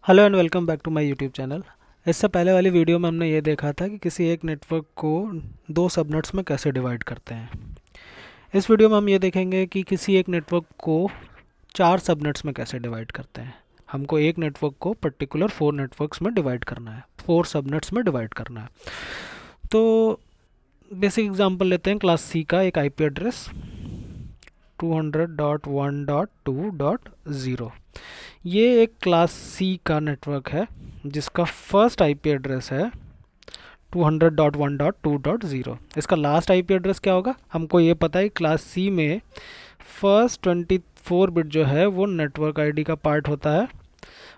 Hello and welcome back to my YouTube channel. इससे पहले वाली वीडियो में हमने ये देखा था कि किसी एक नेटवर्क को दो सबनेट्स में कैसे डिवाइड करते हैं। इस वीडियो में हम ये देखेंगे कि किसी एक नेटवर्क को चार सबनेट्स में कैसे डिवाइड करते हैं। हमको एक नेटवर्क को पर्टिकुलर फोर नेटवर्क्स में डिवाइड करना है, फोर सबनेट्स में डिवाइड करना है। तो बेसिक एग्जांपल लेते हैं क्लास सी का एक आईपी एड्रेस 200.1.2.0। ये एक क्लास सी का नेटवर्क है जिसका फर्स्ट आईपी एड्रेस है 200.1.2.0। इसका लास्ट आईपी एड्रेस क्या होगा, हमको ये पता है क्लास सी में फर्स्ट 24 बिट जो है वो नेटवर्क आईडी का पार्ट होता है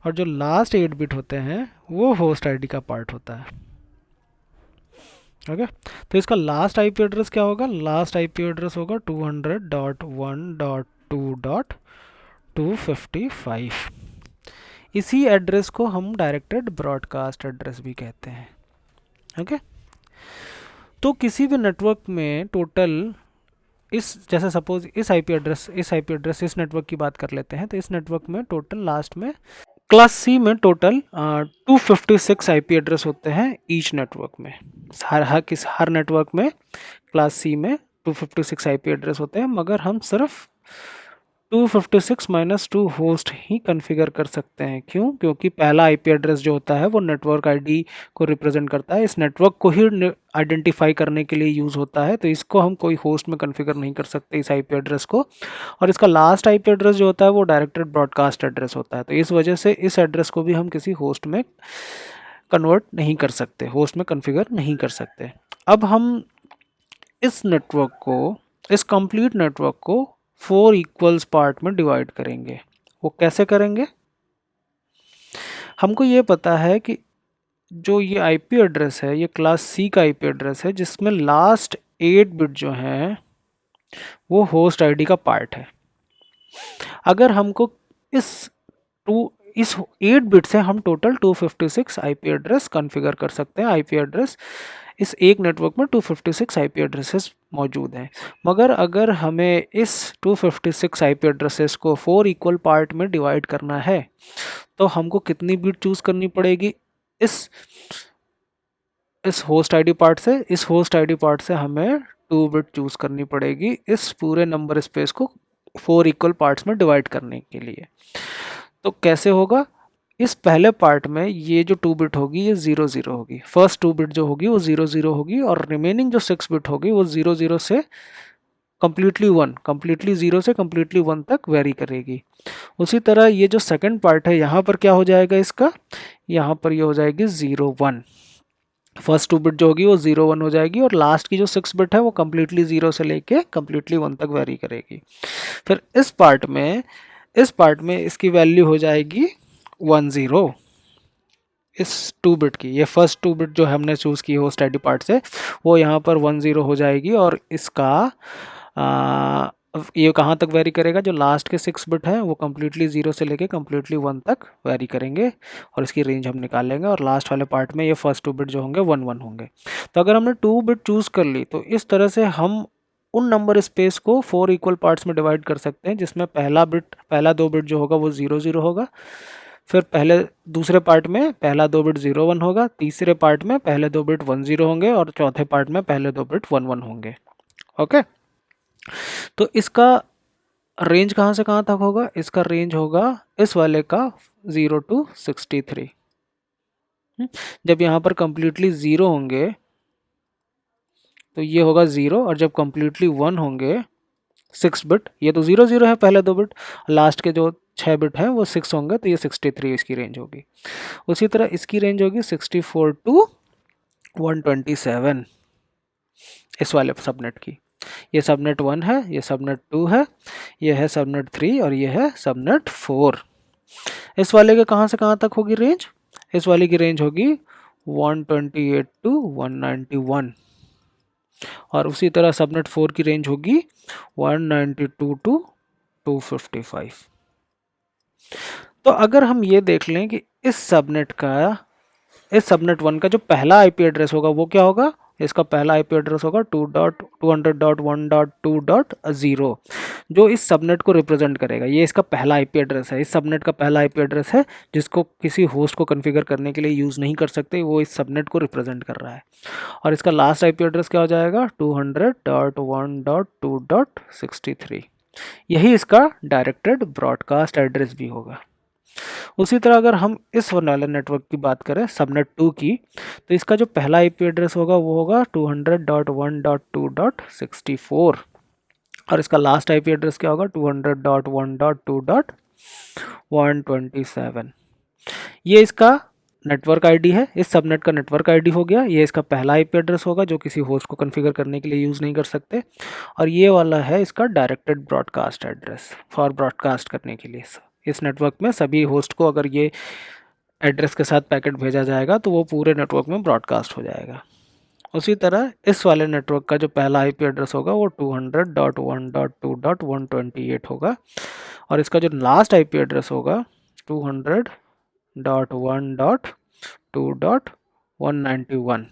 और जो लास्ट 8 बिट होते हैं वो होस्ट आईडी का पार्ट होता है। ओके, तो इसका लास्ट आईपी एड्रेस क्या होगा, लास्ट आईपी एड्रेस होगा 200.1.2.255। इसी एड्रेस को हम डायरेक्टेड ब्रॉडकास्ट एड्रेस भी कहते हैं। ओके, तो किसी भी नेटवर्क में टोटल जैसे सपोज इस नेटवर्क की बात कर लेते हैं, तो इस नेटवर्क में टोटल लास्ट में क्लास सी में टोटल 256 आईपी एड्रेस होते हैं ईच नेटवर्क में। हर नेटवर्क में क्लास सी में 256 आईपी एड्रेस होते हैं, मगर हम सिर्फ 256-2 होस्ट ही कॉन्फ़िगर कर सकते हैं। क्यों? क्योंकि पहला आईपी एड्रेस जो होता है वो नेटवर्क आईडी को रिप्रेजेंट करता है, इस नेटवर्क को ही आइडेंटिफाई करने के लिए यूज़ होता है, तो इसको हम कोई होस्ट में कॉन्फ़िगर नहीं कर सकते इस आईपी एड्रेस को। और इसका लास्ट आईपी एड्रेस जो होता है वो डायरेक्टेड ब्रॉडकास्ट एड्रेस होता है, तो इस वजह से इस एड्रेस को भी हम किसी होस्ट में कन्वर्ट नहीं कर सकते, होस्ट में कॉन्फ़िगर नहीं कर सकते। अब हम इस नेटवर्क को, इस कंप्लीट नेटवर्क को 4 इक्वल्स पार्ट में डिवाइड करेंगे। वो कैसे करेंगे? हमको ये पता है कि जो ये आईपी एड्रेस है ये क्लास सी का आईपी एड्रेस है जिसमें लास्ट 8 बिट जो है वो होस्ट आईडी का पार्ट है। अगर हमको इस 8 बिट से हम टोटल 256 आईपी एड्रेस कॉन्फ़िगर कर सकते हैं। आईपी एड्रेस इस एक नेटवर्क में 256 आईपी एड्रेसेस मौजूद हैं, मगर अगर हमें इस 256 आईपी एड्रेसेस को 4 इक्वल पार्ट में डिवाइड करना है तो हमको कितनी बिट चूज़ करनी पड़ेगी इस होस्ट आईडी पार्ट से? इस होस्ट आईडी पार्ट से हमें 2 बिट चूज़ करनी पड़ेगी इस पूरे नंबर स्पेस को 4 इक्वल पार्ट्स में डिवाइड करने के लिए। तो कैसे होगा? इस पहले पार्ट में ये जो 2 बिट होगी ये 0 होगी, फर्स्ट 2 बिट जो होगी वो 0 होगी, और रिमेनिंग जो 6 बिट होगी वो 0 से कम्प्लीटली 0 से कम्प्लीटली 1 तक वेरी करेगी। उसी तरह ये जो सेकंड पार्ट है यहाँ पर क्या हो जाएगा इसका, यहाँ पर ये हो जाएगी 0 1। फर्स्ट 2 बिट जो होगी वो 0 1 हो जाएगी और लास्ट की जो 6 बिट है वो कम्प्लीटली 0 से लेके कम्प्लीटली 1 तक वेरी करेगी। फिर इस पार्ट में इसकी वैल्यू हो जाएगी 10। इस 2 बिट की, ये फर्स्ट 2 बिट जो हमने चूज़ की होस्ट आईडी पार्ट से वो यहाँ पर 10 हो जाएगी, और इसका ये कहाँ तक वेरी करेगा, जो लास्ट के 6 बिट हैं वो कम्प्लीटली 0 से लेके कम्प्लीटली 1 तक वेरी करेंगे, और इसकी रेंज हम निकाल लेंगे, और लास्ट वाले पार्ट में ये फर्स्ट 2 बिट जो होंगे 1 1 होंगे। तो अगर हमने 2 बिट चूज़ कर ली तो इस तरह से हम उन नंबर स्पेस को 4 इक्वल पार्ट्स में डिवाइड कर सकते हैं, जिसमें पहला 2 बिट जो होगा वो 0 होगा, फिर दूसरे पार्ट में पहला 2 बिट 0 1 होगा, तीसरे पार्ट में पहले 2 बिट 10 होंगे, और चौथे पार्ट में पहले 2 बिट 1 1 होंगे। ओके, तो इसका रेंज कहाँ से कहाँ तक होगा? इसका रेंज होगा इस वाले का 0 to 63। जब यहाँ पर कंप्लीटली 0 होंगे तो ये होगा 0, और जब कंप्लीटली 1 होंगे 6 बिट, ये तो 0 है पहले 2 बिट, लास्ट के जो 6 बिट हैं वो 6 होंगे, तो ये 63 इसकी रेंज होगी। उसी तरह इसकी रेंज होगी 64 to 127 इस वाले सबनेट की। ये सबनेट 1 है, ये सबनेट 2 है, ये है सबनेट 3 और ये है सबनेट 4। इस वाले के कहाँ से कहाँ तक होगी रेंज? इस वाले की रेंज होगी 128 to 191, और उसी तरह सबनेट 4 की रेंज होगी 192 to 255। तो अगर हम ये देख लें कि इस सबनेट 1 का जो पहला आईपी एड्रेस होगा वो क्या होगा, इसका पहला आईपी एड्रेस होगा 2.200.1.2.0 जो इस सबनेट को रिप्रेजेंट करेगा। ये इसका पहला आईपी एड्रेस है, इस सबनेट का पहला आईपी एड्रेस है जिसको किसी होस्ट को कॉन्फ़िगर करने के लिए यूज़ नहीं कर सकते, वो इस सबनेट को रिप्रेजेंट कर रहा है। और इसका लास्ट आईपी एड्रेस क्या हो जाएगा 200.1.2.63। यही इसका डायरेक्टेड ब्रॉडकास्ट एड्रेस भी होगा। उसी तरह अगर हम इस वाले नेटवर्क की बात करें सबनेट 2 की, तो इसका जो पहला आईपी एड्रेस होगा वो होगा 200.1.2.64 और इसका लास्ट आईपी एड्रेस क्या होगा 200.1.2.127। ये इसका नेटवर्क आईडी है, इस सबनेट का नेटवर्क आईडी हो गया। ये इसका पहला आईपी एड्रेस होगा जो किसी होस्ट को कॉन्फ़िगर करने के लिए यूज़ नहीं कर सकते। और ये वाला है इसका directed broadcast address for broadcast करने के लिए। इस नेटवर्क में सभी होस्ट को अगर ये एड्रेस के साथ पैकेट भेजा जाएगा तो वो पूरे नेटवर्क में ब्रॉडकास्ट हो जाएगा। उसी तरह इस वाले नेटवर्क का जो पहला आईपी एड्रेस होगा वो 200.1.2.128 होगा और इसका जो लास्ट आईपी एड्रेस होगा 200.1.2.191।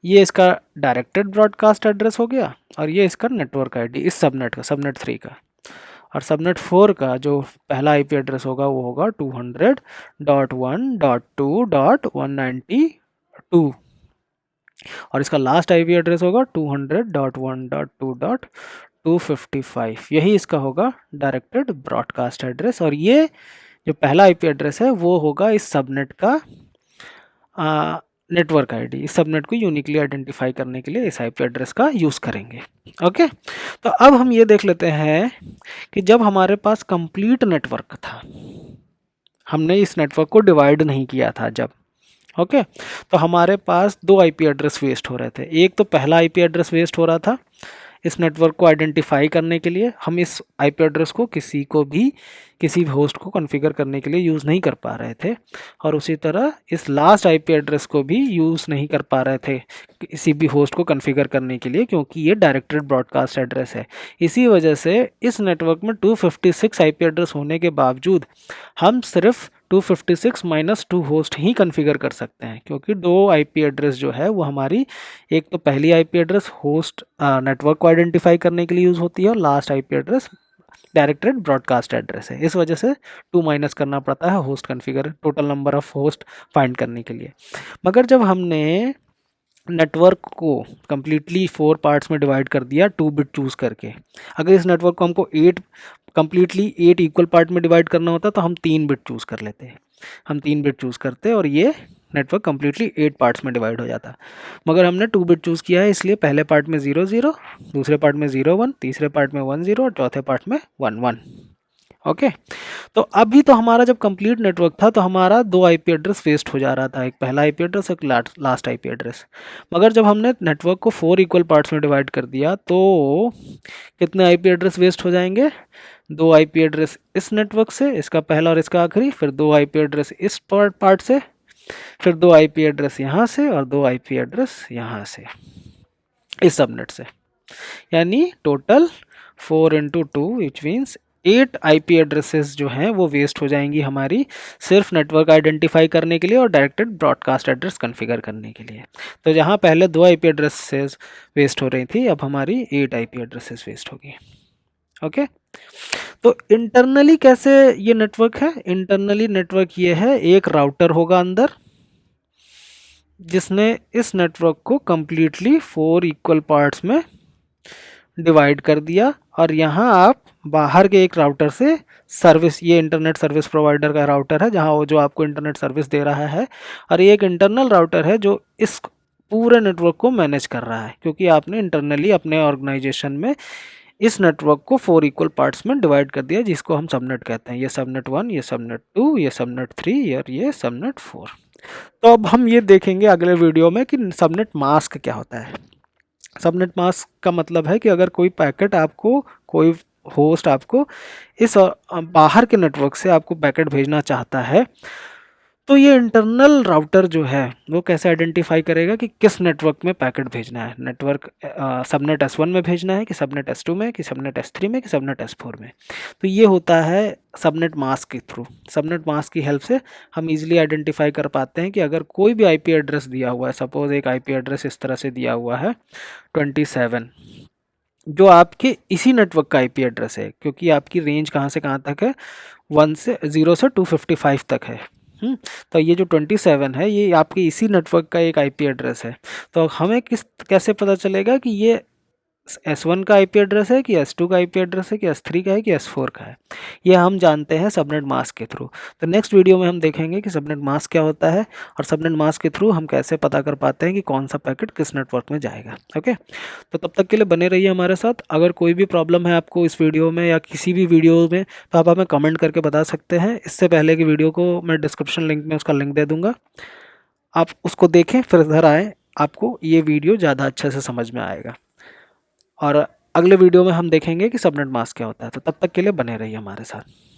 ये इसका डायरेक्टेड ब्रॉडकास्ट एड्रेस हो गया और ये इसका नेटवर्क आईडी इस सबनेट का, सबनेट 3 का। और सबनेट 4 का जो पहला आईपी एड्रेस होगा वो होगा 200.1.2.192 और इसका लास्ट आईपी एड्रेस होगा 200.1.2.255। यही इसका होगा डायरेक्टेड ब्रॉडकास्ट एड्रेस। और ये जो पहला आईपी एड्रेस है वो होगा इस सबनेट का नेटवर्क आईडी। इस सबनेट को यूनिकली आइडेंटिफाई करने के लिए इस आईपी एड्रेस का यूज़ करेंगे। ओके, तो अब हम ये देख लेते हैं कि जब हमारे पास कंप्लीट नेटवर्क था, हमने इस नेटवर्क को डिवाइड नहीं किया था जब, ओके, तो हमारे पास दो आईपी एड्रेस वेस्ट हो रहे थे। एक तो पहला आईपी एड्रेस वेस्ट हो रहा था इस नेटवर्क को आइडेंटिफाई करने के लिए, हम इस आईपी एड्रेस को किसी भी होस्ट को कॉन्फ़िगर करने के लिए यूज़ नहीं कर पा रहे थे। और उसी तरह इस लास्ट आईपी एड्रेस को भी यूज़ नहीं कर पा रहे थे किसी भी होस्ट को कॉन्फ़िगर करने के लिए, क्योंकि ये डायरेक्टेड ब्रॉडकास्ट एड्रेस है। इसी वजह से इस नेटवर्क में 256 आईपी एड्रेस होने के बावजूद हम सिर्फ 256 माइनस 2 होस्ट ही कॉन्फ़िगर कर सकते हैं, क्योंकि दो आईपी एड्रेस जो है वो हमारी, एक तो पहली आईपी एड्रेस होस्ट नेटवर्क को आइडेंटिफाई करने के लिए यूज़ होती है और last IP address directed broadcast address है। इस वजह से 2 माइनस करना पड़ता है host configure, total number of host find करने के लिए। मगर जब हमने नेटवर्क को कम्प्लीटली 4 पार्ट्स में डिवाइड कर दिया 2 बिट चूज़ करके, अगर इस नेटवर्क को हमको 8 इक्वल पार्ट में डिवाइड करना होता तो हम 3 बिट चूज़ कर लेते, हम 3 बिट चूज़ करते और ये नेटवर्क कम्प्लीटली 8 पार्ट्स में डिवाइड हो जाता। मगर हमने 2 बिट चूज़ किया है, इसलिए पहले पार्ट में 0 0, दूसरे पार्ट में 0 1, तीसरे पार्ट में 1 0 और चौथे पार्ट में 1 1। ओके, तो अभी तो हमारा जब कंप्लीट नेटवर्क था तो हमारा दो आईपी एड्रेस वेस्ट हो जा रहा था, एक पहला आईपी एड्रेस, एक लास्ट आईपी एड्रेस। मगर जब हमने नेटवर्क को 4 इक्वल पार्ट्स में डिवाइड कर दिया तो कितने आईपी एड्रेस वेस्ट हो जाएंगे? 2 आईपी एड्रेस इस नेटवर्क से, इसका पहला और इसका आखिरी, फिर 2 आईपी एड्रेस इस पार्ट से, फिर 2 आईपी एड्रेस यहाँ से और 2 आईपी एड्रेस यहाँ से इस सबनेट से। यानी total 4 into 2 which means 8 IP addresses जो हैं वो वेस्ट हो जाएंगी हमारी सिर्फ नेटवर्क आइडेंटिफाई करने के लिए और डायरेक्टेड ब्रॉडकास्ट एड्रेस कॉन्फ़िगर करने के लिए। तो जहाँ पहले 2 आईपी एड्रेसेस वेस्ट हो रही थी, अब हमारी 8 आईपी एड्रेसेस वेस्ट होगी। ओके, तो इंटरनली कैसे ये नेटवर्क है? इंटरनली नेटवर्क ये है, एक राउटर होगा अंदर जिसने इस नेटवर्क को कम्प्लीटली 4 इक्वल पार्ट्स में डिवाइड कर दिया और यहाँ आप बाहर के एक राउटर से सर्विस, ये इंटरनेट सर्विस प्रोवाइडर का राउटर है जहाँ वो जो आपको इंटरनेट सर्विस दे रहा है, और ये एक इंटरनल राउटर है जो इस पूरे नेटवर्क को मैनेज कर रहा है, क्योंकि आपने इंटरनली अपने ऑर्गेनाइजेशन में इस नेटवर्क को 4 इक्वल पार्ट्स में डिवाइड कर दिया, जिसको हम सबनेट कहते हैं। ये सबनेट 1, ये सबनेट 2, ये सबनेट 3 और ये सबनेट 4। तो अब हम ये देखेंगे अगले वीडियो में कि सबनेट मास्क क्या होता है। सबनेट मास्क का मतलब है कि अगर कोई पैकेट आपको, कोई होस्ट आपको इस बाहर के नेटवर्क से आपको पैकेट भेजना चाहता है तो ये इंटरनल राउटर जो है वो कैसे आइडेंटिफाई करेगा कि किस नेटवर्क में पैकेट भेजना है, नेटवर्क सबनेट S1 में भेजना है कि सबनेट S2 में कि सबनेट S3 में कि सबनेट S4 में। तो ये होता है सबनेट मास्क के थ्रू। सबनेट मास्क की हेल्प से हम इजीली आइडेंटिफाई कर पाते हैं कि अगर कोई भी आईपी एड्रेस दिया हुआ है, सपोज एक आईपी एड्रेस इस तरह से दिया हुआ है 27, जो आपके इसी नेटवर्क का आईपी एड्रेस है, क्योंकि आपकी रेंज कहाँ से कहाँ तक है, 0 से 255 तक है। तो ये जो 27 है ये आपके इसी नेटवर्क का एक आईपी एड्रेस है। तो हमें कैसे पता चलेगा कि ये S1 का आईपी एड्रेस है कि S2 का आईपी एड्रेस है कि S3 का है कि S4 का है, ये हम जानते हैं सबनेट मास्क के थ्रू। तो नेक्स्ट वीडियो में हम देखेंगे कि सबनेट मास्क क्या होता है और सबनेट मास्क के थ्रू हम कैसे पता कर पाते हैं कि कौन सा पैकेट किस नेटवर्क में जाएगा। ओके, तो तब तक के लिए बने रहिए हमारे साथ। अगर कोई भी प्रॉब्लम है आपको इस वीडियो में या किसी भी वीडियो में तो आप हमें कमेंट करके बता सकते हैं। इससे पहले की वीडियो को मैं डिस्क्रिप्शन लिंक में उसका लिंक दे दूंगा, आप उसको देखें फिर इधर आएँ, आपको ये वीडियो ज़्यादा अच्छे से समझ में आएगा। और अगले वीडियो में हम देखेंगे कि सबनेट मास्क क्या होता है। तो तब तक के लिए बने रहिए हमारे साथ।